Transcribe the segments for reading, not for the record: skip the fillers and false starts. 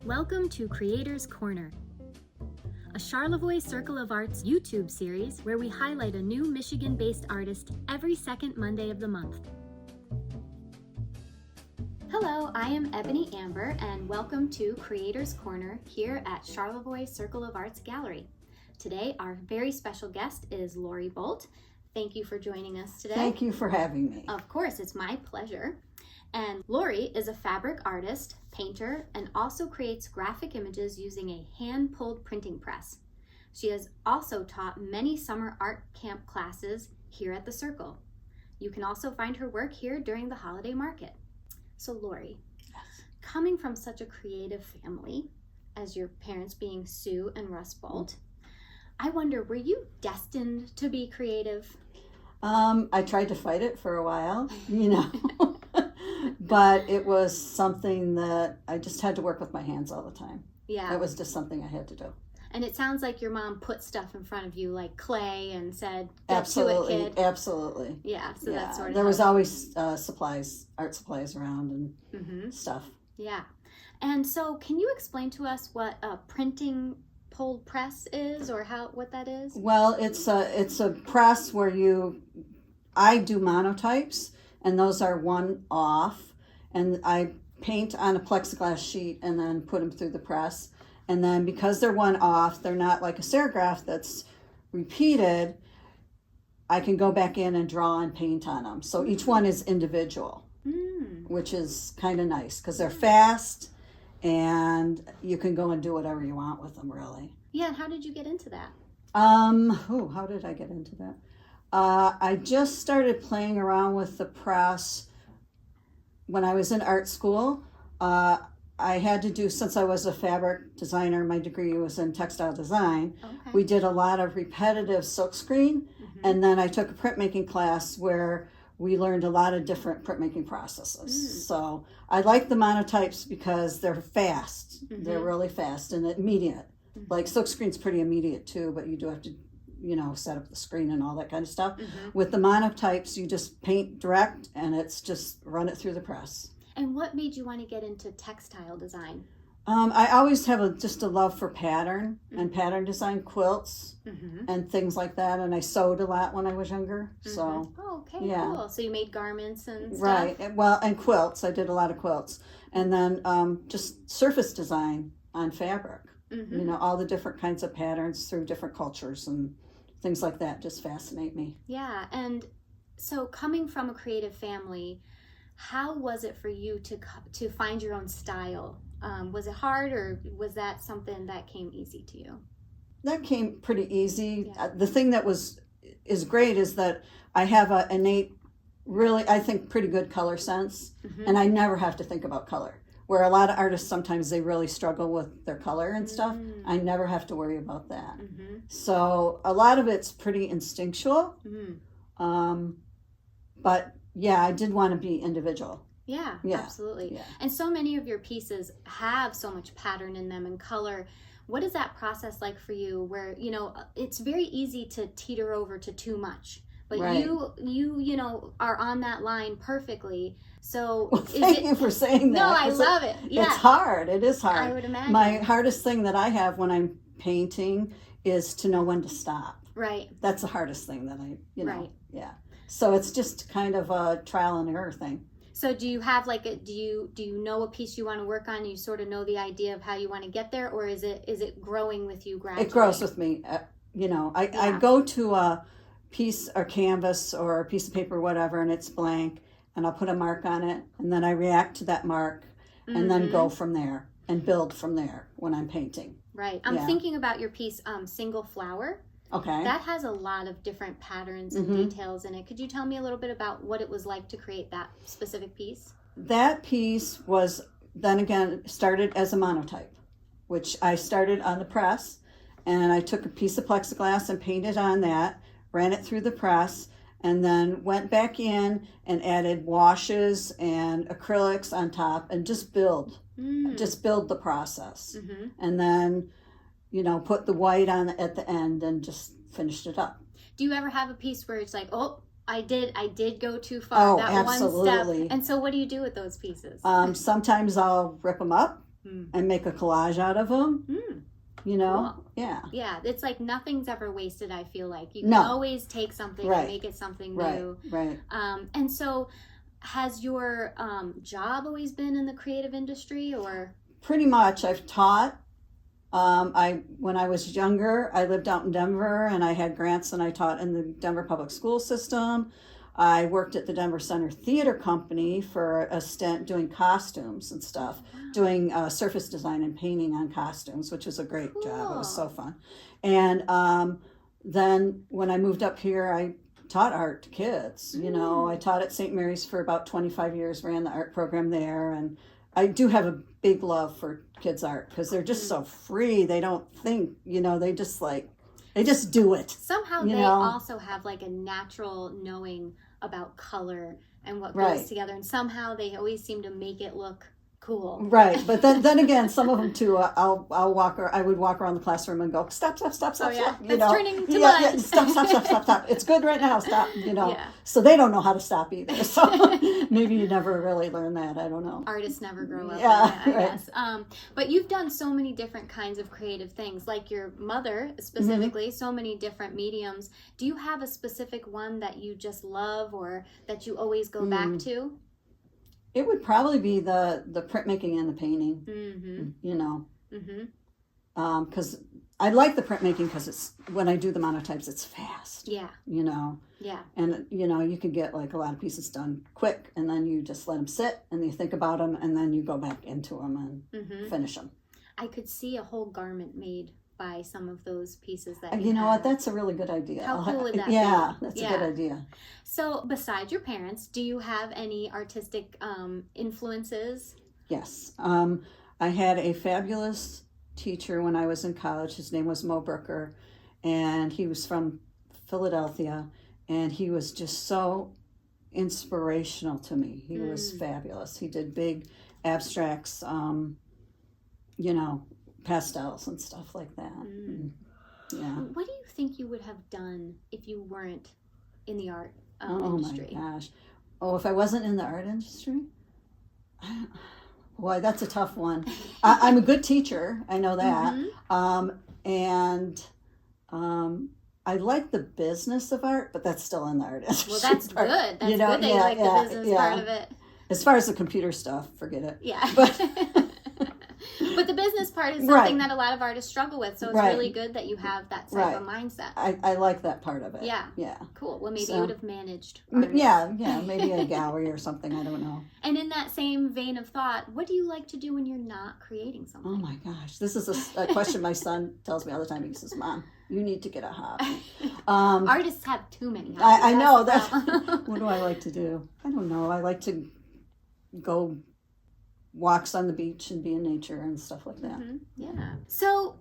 Welcome to Creators Corner, a Charlevoix Circle of Arts YouTube series where we highlight a new Michigan-based artist every second Monday of the month. Hello, I am Ebony Amber, and welcome to Creators Corner here at Charlevoix Circle of Arts Gallery. Today, our very special guest is Lori Bolt. Thank you for joining us today. Thank you for having me. Of course, it's my pleasure. And Lori is a fabric artist, painter, and also creates graphic images using a hand-pulled printing press. She has also taught many summer art camp classes here at the Circle. You can also find her work here during the holiday market. So Lori, Yes. coming from such a creative family, as your parents being Sue and Russ Bolt, I wonder, were you destined to be creative? I tried to fight it for a while, but it was something that I just had to work with my hands all the time. Yeah. It was just something I had to do. And it sounds like your mom put stuff in front of you like clay and said, Absolutely, to it, kid. Absolutely. Yeah, so that's sort of there was always art supplies around and stuff. Yeah. And so can you explain to us what a printing pulled press is, or what that is? Well, it's a press where I do monotypes, and those are one off, and I paint on a plexiglass sheet and then put them through the press. And then because they're one off, they're not like a serigraph that's repeated, I can go back in and draw and paint on them. So each one is individual, which is kind of nice because they're fast and you can go and do whatever you want with them, really. Yeah, and how did you get into that? How did I get into that? I just started playing around with the press when I was in art school. I had to do, since I was a fabric designer, my degree was in textile design. Okay. We did a lot of repetitive silkscreen, and then I took a printmaking class where we learned a lot of different printmaking processes. So I like the monotypes because they're fast. They're really fast and immediate. Like silkscreen's pretty immediate too, but you do have to, set up the screen and all that kind of stuff. With the monotypes, you just paint direct and it's just run it through the press. And what made you want to get into textile design? I always have just a love for pattern and pattern design, quilts and things like that. And I sewed a lot when I was younger. So, okay, yeah. Cool. So you made garments and stuff? Right. Well, and quilts. I did a lot of quilts. And then just surface design on fabric. All the different kinds of patterns through different cultures and things like that just fascinate me. Yeah. And so coming from a creative family, how was it for you to find your own style? Was it hard, or was that something that came easy to you? That came pretty easy. Yeah. The thing that is great is that I have an innate, really, I think, pretty good color sense, and I never have to think about color. Where a lot of artists, sometimes they really struggle with their color and stuff. I never have to worry about that. So a lot of it's pretty instinctual. But yeah, I did want to be individual. Yeah, absolutely. Yeah. And so many of your pieces have so much pattern in them and color. What is that process like for you where, it's very easy to teeter over to too much, but right. you are on that line perfectly. So thank you for saying that. No, I love it. Yeah. It's hard. It is hard. I would imagine. My hardest thing that I have when I'm painting is to know when to stop. Right. That's the hardest thing that Right. Yeah. So it's just kind of a trial and error thing. So do you have do you know a piece you want to work on and you sort of know the idea of how you want to get there, or is it growing with you gradually? It grows with me. I go to a piece or canvas or a piece of paper or whatever and it's blank and I'll put a mark on it and then I react to that mark and then go from there and build from there when I'm painting. Right. I'm thinking about your piece, Single Flower. Okay. That has a lot of different patterns and details in it. Could you tell me a little bit about what it was like to create that specific piece? That piece was then again started as a monotype, which I started on the press, and I took a piece of plexiglass and painted on that, ran it through the press, and then went back in and added washes and acrylics on top and just build the process. And then put the white on at the end and just finished it up. Do you ever have a piece where it's like, oh, I did go too far, that absolutely. one step? And so what do you do with those pieces? Sometimes I'll rip them up and make a collage out of them. You know? Cool. Yeah. Yeah, it's like nothing's ever wasted, I feel like. You can No. always take something Right. and make it something Right. new. Right. And so has your job always been in the creative industry, or? Pretty much. I've taught. When I was younger, I lived out in Denver and I had grants and I taught in the Denver public school system. I worked at the Denver Center Theater Company for a stint doing costumes and stuff, doing surface design and painting on costumes, which was a great job. It was so fun. And then when I moved up here, I taught art to kids. You know, I taught at St. Mary's for about 25 years, ran the art program there, and I do have a big love for kids' art because they're just so free. They don't think, you know, they just do it. Somehow they also have like a natural knowing about color and what goes together, and somehow they always seem to make it look cool. Right, but then again, some of them too. I would walk around the classroom and go, stop. Oh yeah, stop. that's turning to mud. Yeah, stop. It's good right now. Stop. You know. Yeah. So they don't know how to stop either. So maybe you never really learn that. I don't know. Artists never grow up. Yeah, I guess. But you've done so many different kinds of creative things, like your mother specifically. So many different mediums. Do you have a specific one that you just love, or that you always go back to? It would probably be the printmaking and the painting, you know, because I like the printmaking because it's, when I do the monotypes, it's fast, you know, and, you know, you can get like a lot of pieces done quick, and then you just let them sit and you think about them, and then you go back into them and finish them. I could see a whole garment made by some of those pieces that you know what, that's a really good idea. How cool would that be? Yeah, that's a good idea. So besides your parents, do you have any artistic influences? Yes. I had a fabulous teacher when I was in college. His name was Mo Brooker, and he was from Philadelphia, and he was just so inspirational to me. He was fabulous. He did big abstracts, you know, pastels and stuff like that. Yeah. What do you think you would have done if you weren't in the art Oh industry? my gosh. Oh, if I wasn't in the art industry? Boy, that's a tough one. I'm a good teacher. I know that. And I like the business of art, but that's still in the art industry. Well, that's part. good. That's good that you like the business part of it. As far as the computer stuff, forget it. Yeah. But the business part is something that a lot of artists struggle with, so it's really good that you have that type of mindset. I like that part of it. Yeah. Yeah. Cool. Well, maybe you would have managed artists. Yeah, maybe a gallery or something, I don't know. And in that same vein of thought, what do you like to do when you're not creating something? Oh my gosh, this is a question my son tells me all the time. He says, Mom, you need to get a hobby. Artists have too many hobbies. I know that. What do I like to do? I don't know. I like to go walks on the beach and be in nature and stuff like that. Yeah. So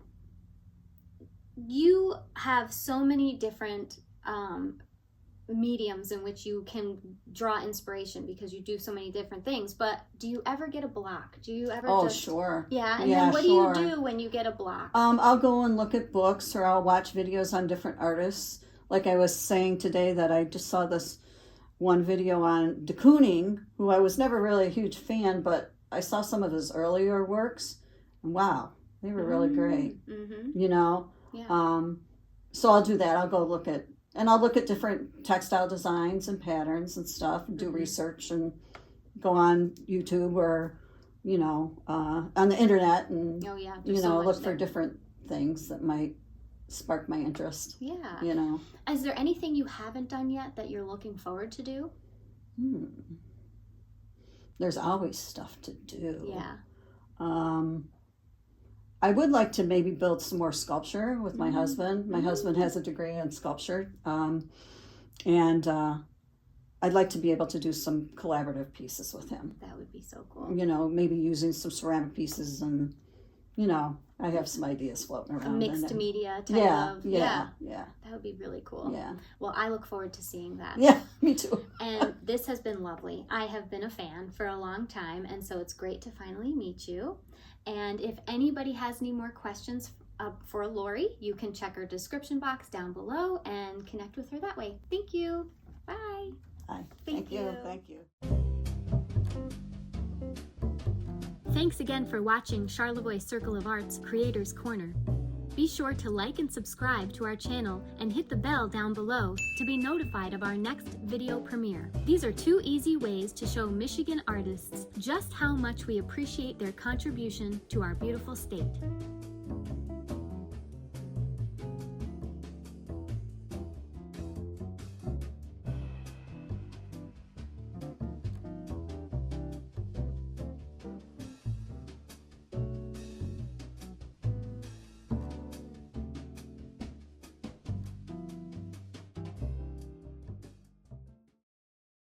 you have so many different mediums in which you can draw inspiration because you do so many different things, but do you ever get a block? Do you ever sure. Yeah, and then what do you do when you get a block? I'll go and look at books, or I'll watch videos on different artists. Like I was saying today, that I just saw this one video on de Kooning, who I was never really a huge fan, but I saw some of his earlier works, and wow, they were really great. You know? Yeah. So I'll do that. I'll go look at different textile designs and patterns and stuff, and do research, and go on YouTube or, you know, on the internet, and, you know, look for different things that might spark my interest. Yeah. You know? Is there anything you haven't done yet that you're looking forward to do? There's always stuff to do. Yeah. I would like to maybe build some more sculpture with my husband. My husband has a degree in sculpture. And I'd like to be able to do some collaborative pieces with him. That would be so cool. You know, maybe using some ceramic pieces, and, you know, I have some ideas floating around. A mixed media type of. Yeah. That would be really cool. Yeah. Well, I look forward to seeing that. Yeah, me too. And this has been lovely. I have been a fan for a long time, and so it's great to finally meet you. And if anybody has any more questions for Lori, you can check her description box down below and connect with her that way. Thank you. Bye. Bye. Thank you. Thank you. Thanks again for watching Charlevoix Circle of Arts Creators Corner. Be sure to like and subscribe to our channel and hit the bell down below to be notified of our next video premiere. These are 2 easy ways to show Michigan artists just how much we appreciate their contribution to our beautiful state.